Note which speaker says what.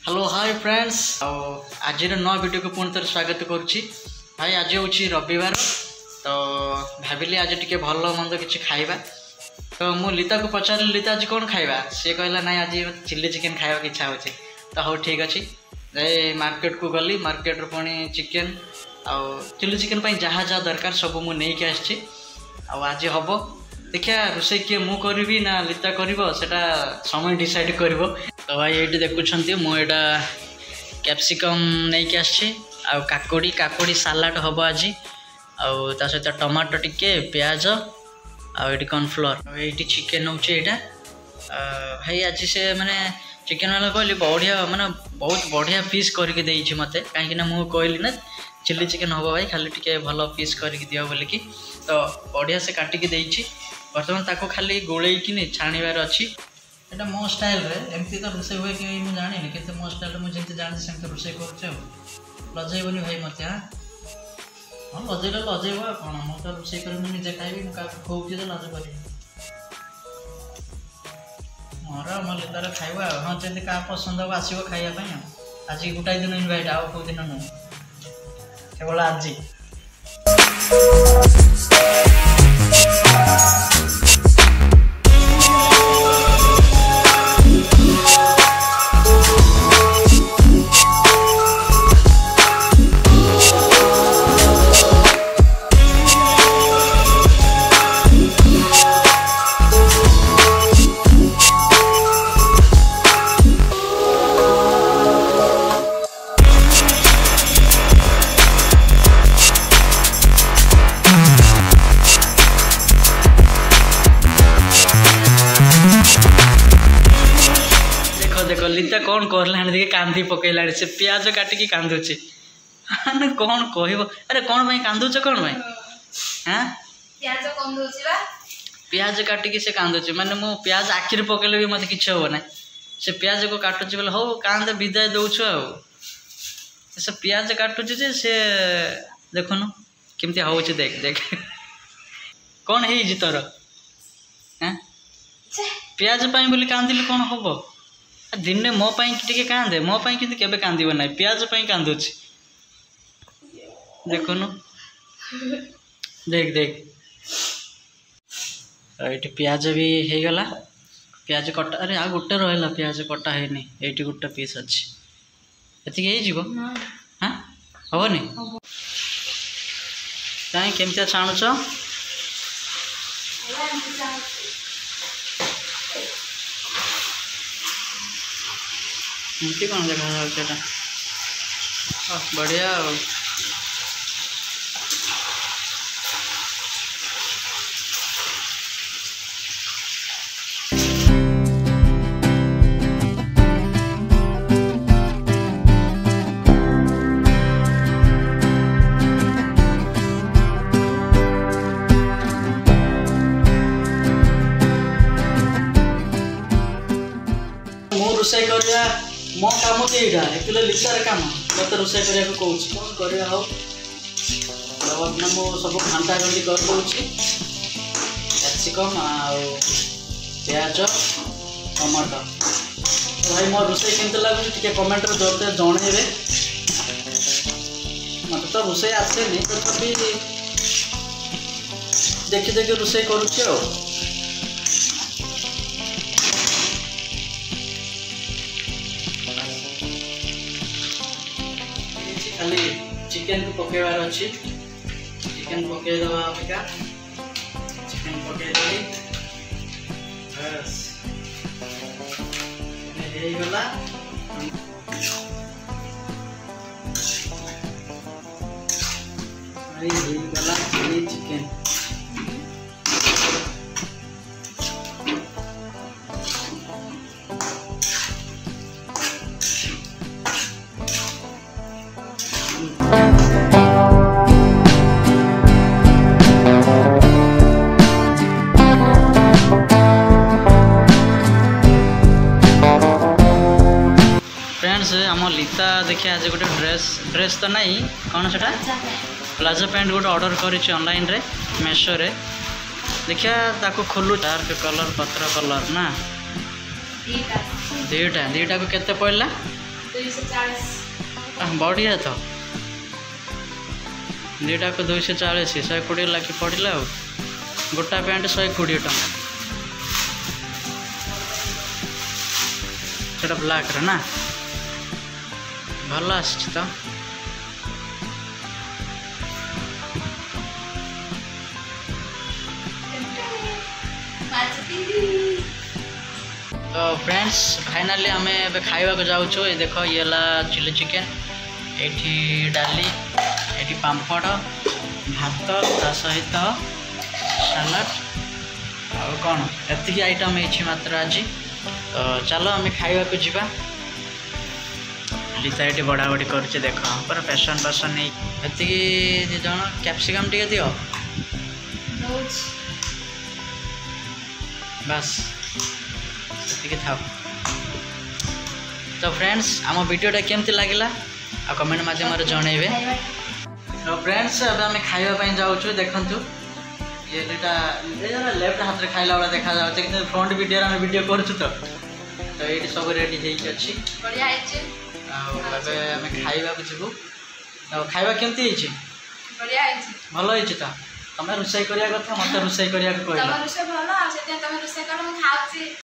Speaker 1: Hello hi friends आज नवा video को पुणी थोड़े स्वागत करुच्ची भाई। आज हूँ रविवार तो भाविली आज टी भल मंद कि खाइबा तो मु लिता को पचारि लिता आज कौन खाइबा सी कहला ना आज चिल्ली चिकेन खाइबा की इच्छा होची तो हाँ ठीक अच्छे मार्केट को गली मार्केट पुणी चिकेन आउ चिल्ली चिकेन पर जहाँ जहाँ दरकार सब मुझे नहीं आसी आज हम देखिया रोषे किए मु करी ना लिता करटा समय डिसाइड कर। तो भाई ये देखुं मुझा कैप्सिकम नहीं आसी काकुड़ी काकुड़ी सालाड हम आज आ सहित टमाटो टिके प्याज आठ कॉर्नफ्लोर ये चिकेन होचे यहाँ भाई आज से माने चिकेन वाला कहली बढ़िया माने बहुत बढ़िया पीस करके देइछि मते कहीं मुझे कहली ना चिल्ली चिकेन हम भाई खाली टिके भल पीस करके दियो बोलिकी तो बढ़िया से काटिकी देइछि बर्तमान ताको खाली गोलेइकिनी छाणीबार अच्छी एटा मो स्टाइल रे एमती तो रोषे हुए कि मुझे जानी कि मो स्टाइल मुझे जानी सेमती रोषे कर लजेबनी भाई मत हाँ हाँ लजेल लजेब कौन मो तो रोषे कर निजे खाइबी मुझे खोऊची तो लज कर मोर मो लितार खाइबा हाँ जमी क्या पसंद हम आसो खाइबापी आज गोटाए दिन इनभाइट आउ कौ दिन नुह केवल आज देखो लिता कौन कहला देखे कांदी पकईला से प्याज काटिकी कांदुची कौन कह अरे कौन भाई कांदुच कौन भाई हाँ प्याज काटिकी से कांदुची माने मो प्याज आखिर पकईले भी मत किसी हम ना से प्याज को काटुची बोले हो कांदे विदाय दौछु से प्याज काटुची से देखुन केमती होची देख देख कौन है तोर हाँ प्याज पाई बोली कांदिले कौन हम दिन मो टे कांदे मो के कांदब ना प्याज कांदुची देखुन देख देख ये प्याज भी हो गला प्याज कटा अरे आ गोटे रहा प्याज कटा है ये गोटे पीस अच्छी ये हाँ हेनी कहीं केमती छाणुच एमती कौन देखा बढ़िया रोषे करवा मो काम तो यहाँ एक्चुअली लितार कम मत रोषे करने को कौन कर अपना मो सब घंटा घंटी कर दूसरी कैप्सिकम प्याज टमाटो भाई मो रोषे केमती लगुच टे कमेंट जोरदार जनइबे मत तो रोषे आसे तथापि देखी देखी रोषे करुच्ची खाली चिकेन को पकेबार अच्छी चिकेन पकईदवा अपेक्षा चिकेन पकईदी बस गला गला चिली चिकेन फ्रेंड्स आम लिता देखिए आज गोटे ड्रेस तो नहीं कौन से प्लाजो पैंट गोटे ऑर्डर करी ऑनलाइन रे मेशो रे देखिया ताको खोलु डार्क कलर पत्र कलर ना दीटा दीटा को केते पड़ला बढ़िया तो दुटा को 240 120 लाख पड़ा गोटा पैंट 120 टଙ୍କା सेटा ब्लैक रे ना भल आस तो फ्रेंड्स फाइनाली आम ए खावा जाऊँ ये देख ये चिली चिकेन ये डाली ये पापड़ भात ता सहित सलाड आ कौन एति आइटम है मात्र आज तो चलो आम खावा को जीवा लिता ये बड़ा बड़ी कर देख पूरा पैसन पैसन नहीं एति जन कैप्सिकम टे दियो बस ये था। तो फ्रेंड्स आम वीडियोटा केमती लगिला आ कमेंट मध्यम जनइबे। तो फ्रेंड्स अब आम खावाई जाऊँ देखु ये दुटा लेफ्ट हाथ में खाइला वाला देखा जाए कि फ्रंट वीडियो आम वीडियो करूँ तो ये सब रेडी होती आम खाइबा जीवु तो खाइबा केमती भल होती तो तुम रोषे करिया कथा मत रोषे करिया कहला